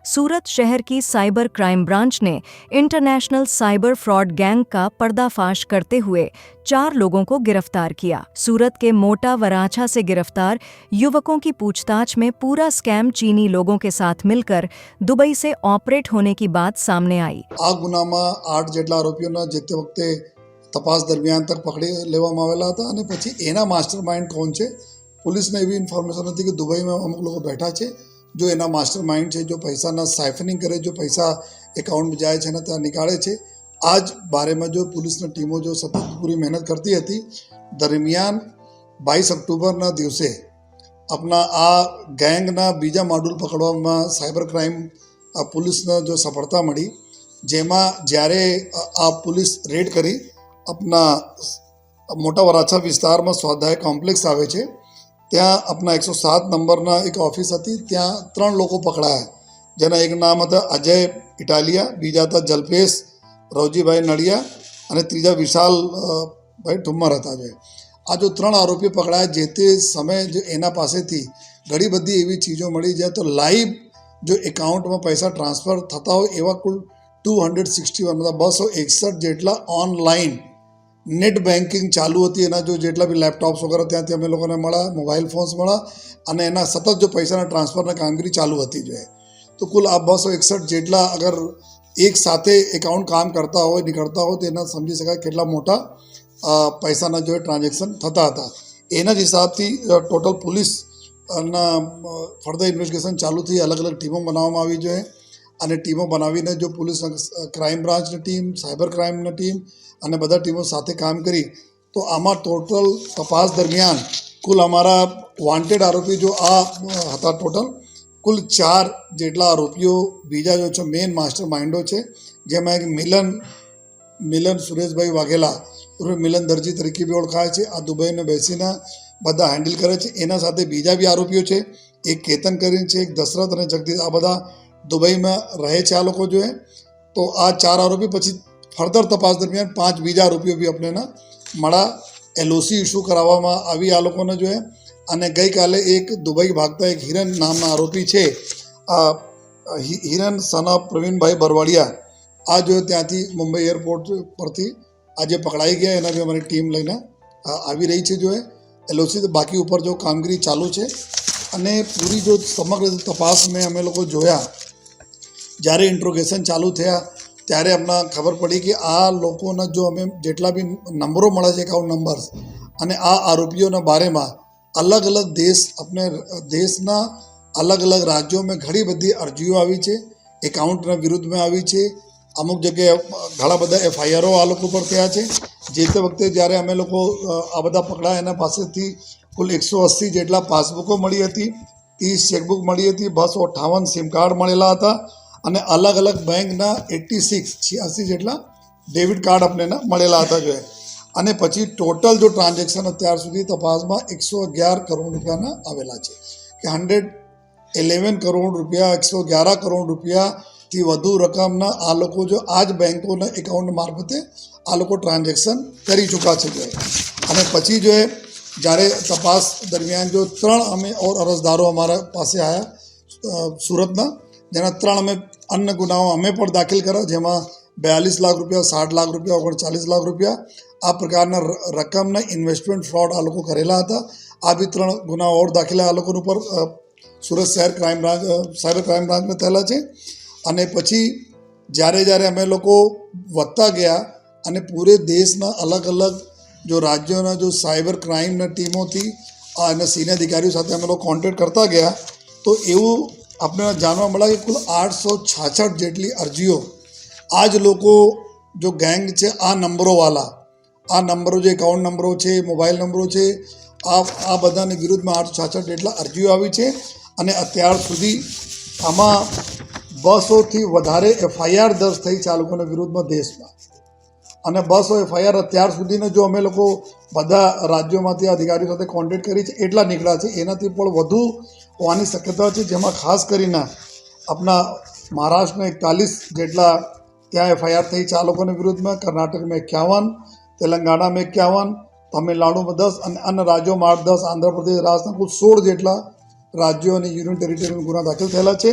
सूरत शहर की cyber crime branch ने इंटरनेशनल साइबर फ्रॉड गैंग का पर्दाफाश करते हुए 4 लोगों को गिरफ्तार किया। सूरत के मोटा वराछा से गिरफ्तार युवकों की पूछताछ में पूरा स्कैम चीनी लोगों के साथ मिलकर दुबई से ऑपरेट होने की बात सामने आई। आ गुनाમાં 8 જેટલા આરોપીઓના જે તે વખતે તપાસ દરમિયાન તક પકડી લેવામાં આવેલા હતા અને પછી એના માસ્ટરમાઇન્ડ કોણ છે, પોલીસને એવી ઇન્ફોર્મેશન હતી કે દુબઈમાં અમુક લોકો બેઠા છે જો એના માસ્ટરમાઇન્ડ છે, જો પૈસાના સાયફનિંગ કરે, જો પૈસા એકાઉન્ટમાં જાય છે અને ત્યાં નિકાળે છે। આ જ બારેમાં જો પોલીસની ટીમો જો સતત પૂરી મહેનત કરતી હતી। દરમિયાન 22 ઓક્ટોબરના દિવસે આપણા આ ગેંગના બીજા મોડ્યુલ પકડવામાં સાયબર ક્રાઇમ પોલીસને જો સફળતા મળી, જેમાં જ્યારે આ પોલીસ રેડ કરી આપણા મોટા વરાછા વિસ્તારમાં સ્વાધ્યાય કોમ્પ્લેક્સ આવે છે ત્યાં આપણા 107 નંબરના એક ઓફિસ હતી, ત્યાં 3 લોકો પકડાયા, જેના એક નામ હતા અજય ઇટાલિયા, બીજા હતા જલ્પેશ રવજીભાઈ નડિયા અને ત્રીજા વિશાલ ભાઈ ઠુમ્મર હતા। આ જો 3 આરોપીઓ પકડાયા, જે તે સમયે જો એના પાસેથી ઘણી બધી એવી ચીજો મળી જાય તો લાઈવ જો એકાઉન્ટમાં પૈસા ટ્રાન્સફર થતા હોય એવા કુલ 261 मतलब 261 જેટલા ઓનલાઈન નેટ બેન્કિંગ ચાલુ હતી। એના જો જેટલા બી લેપટોપ્સ વગેરે ત્યાંથી અમે લોકોને મળ્યા, મોબાઈલ ફોન્સ મળ્યા અને એના સતત જો પૈસાના ટ્રાન્સફરના કામગીરી ચાલુ હતી જોઈએ। તો કુલ આ 261 જેટલા અગર એક સાથે એકાઉન્ટ કામ કરતા હોય, નીકળતા હોય તો એના સમજી શકાય કેટલા મોટા પૈસાના જો ટ્રાન્ઝેક્શન થતા હતા। એના જ હિસાબથી ટોટલ પોલીસના ફર્ધર ઇન્વેસ્ટિગેશન ચાલુ થઈ, અલગ અલગ ટીમો બનાવવામાં આવી જોઈએ અને ટીમો બનાવીને જો પોલીસ ક્રાઇમ બ્રાન્ચની ટીમ, સાયબર ક્રાઇમની ટીમ અને બધા ટીમો સાથે કામ કરી તો આમાં ટોટલ તપાસ દરમિયાન કુલ અમારા વોન્ટેડ આરોપી જો આ હતા ટોટલ કુલ 4 જેટલા આરોપીઓ બીજા જો છે મેઇન માસ્ટર માઇન્ડો છે, જેમાં એક મિલન સુરેશભાઈ વાઘેલા ઉર્ફે મિલન દરજી તરીકે બી ઓળખાય છે। આ દુબઈને બેસીને બધા હેન્ડલ કરે છે। એના સાથે બીજા બી આરોપીઓ છે, એક કેતન કરીને છે, એક દશરથ અને જગદીશ, આ બધા દુબઈમાં રહે છે આ લોકો જો તો આ 4 આરોપી પછી ફર્ધર તપાસ દરમિયાન 5 બીજા આરોપીઓ બી આપણને મળ્યા। LOC ઇસ્યુ કરાવવામાં આવી આ લોકોને જો અને ગઈકાલે એક દુબઈ ભાગતા એક હિરન નામના આરોપી છે, આ હિરન સના પ્રવીણભાઈ બરવાડિયા, આ જો ત્યાંથી મુંબઈ એરપોર્ટ પરથી આજે પકડાઈ ગયા। એના બી અમારી ટીમ લઈને આવી રહી છે જો LOC બાકી ઉપર જો કામગીરી ચાલુ છે અને પૂરી જો સમગ્ર તપાસ મેં અમે લોકો જોયા, જ્યારે ઇન્ટ્રોગેશન ચાલુ થયા ત્યારે અમને ખબર પડી કે આ લોકોના જો અમે જેટલા બી નંબરો મળે છે એકાઉન્ટ નંબર્સ અને આ આરોપીઓના બારેમાં અલગ અલગ આપણે દેશના અલગ અલગ રાજ્યોમાં ઘણી બધી અરજીઓ આવી છે, એકાઉન્ટના વિરુદ્ધમાં આવી છે। અમુક જગ્યાએ ઘણા બધા FIRઓ આ લોકો પર થયા છે। જે તે વખતે જ્યારે અમે લોકો આ બધા પકડાયા એના પાસેથી કુલ 180 જેટલા પાસબુકો મળી હતી, 30 ચેકબુક મળી હતી, 258 સિમ કાર્ડ મળેલા હતા અને અલગ અલગ બેંકના 86 જેટલા ડેબિટ કાર્ડ આપણને મળેલા હતા જોઈએ। અને પછી ટોટલ જો ટ્રાન્ઝેક્શન અત્યાર સુધી તપાસમાં 111 કરોડ રૂપિયાના આવેલા છે કે 111 કરોડ રૂપિયા, 111 કરોડ રૂપિયાથી વધુ રકમના આ લોકો જો આ જ બેંકોના એકાઉન્ટ મારફતે આ લોકો ટ્રાન્ઝેક્શન કરી ચૂક્યા છે જોઈએ। અને પછી જો જ્યારે તપાસ દરમિયાન જો 3 અમે ઓર અરજદારો અમારા પાસે આવ્યા સુરતના, જેના 3 અમે અન્ય ગુનાઓ અમે પણ દાખલ કર્યા, જેમાં 42 લાખ રૂપિયા, 60 લાખ રૂપિયા, 39 લાખ રૂપિયા આ પ્રકારના રકમના ઇન્વેસ્ટમેન્ટ ફ્રોડ આ લોકો કરેલા હતા। આ બી 3 ગુનાઓ ઓર દાખલા આ લોકો ઉપર સુરત શહેર ક્રાઇમ બ્રાન્ચ સાયબર ક્રાઇમ બ્રાન્ચમાં થયેલા છે। અને પછી જ્યારે અમે લોકો વધતા ગયા અને પૂરે દેશના અલગ અલગ જો રાજ્યોના જો સાયબર ક્રાઇમના ટીમોથી અને સિનિયર અધિકારીઓ સાથે અમે લોકો કોન્ટેક્ટ કરતા ગયા તો એવું આપણે જાણવા મળ્યા કે કુલ 866 જેટલી અરજીઓ આ જ લોકો જો ગેંગ છે આ નંબરોવાળા, આ નંબરો જે એકાઉન્ટ નંબરો છે, મોબાઈલ નંબરો છે, આ બધાની વિરુદ્ધમાં 866 જેટલા અરજીઓ આવી છે। અને અત્યાર સુધી આમાં 200થી વધારે FIR દર્જ થઈ છે આ લોકોના વિરુદ્ધમાં દેશમાં અને 200 FIR અત્યાર સુધીને જો અમે લોકો બધા રાજ્યોમાંથી અધિકારીઓ સાથે કોન્ટેક્ટ કરી છે એટલા નીકળ્યા છે। એનાથી પણ વધુ હોવાની શક્યતા છે, જેમાં ખાસ કરીને આપણા મહારાષ્ટ્રના 41 જેટલા ત્યાં FIR થઈ છે આ લોકોના વિરુદ્ધમાં, કર્ણાટકમાં 51, તેલંગાણામાં 51, તમિલનાડુમાં 10 અને અન્ય રાજ્યોમાં 8, 10, આંધ્રપ્રદેશ, રાજસ્થાન કુલ 16 જેટલા રાજ્યો અને યુનિયન ટેરિટરીમાં ગુના દાખલ થયેલા છે।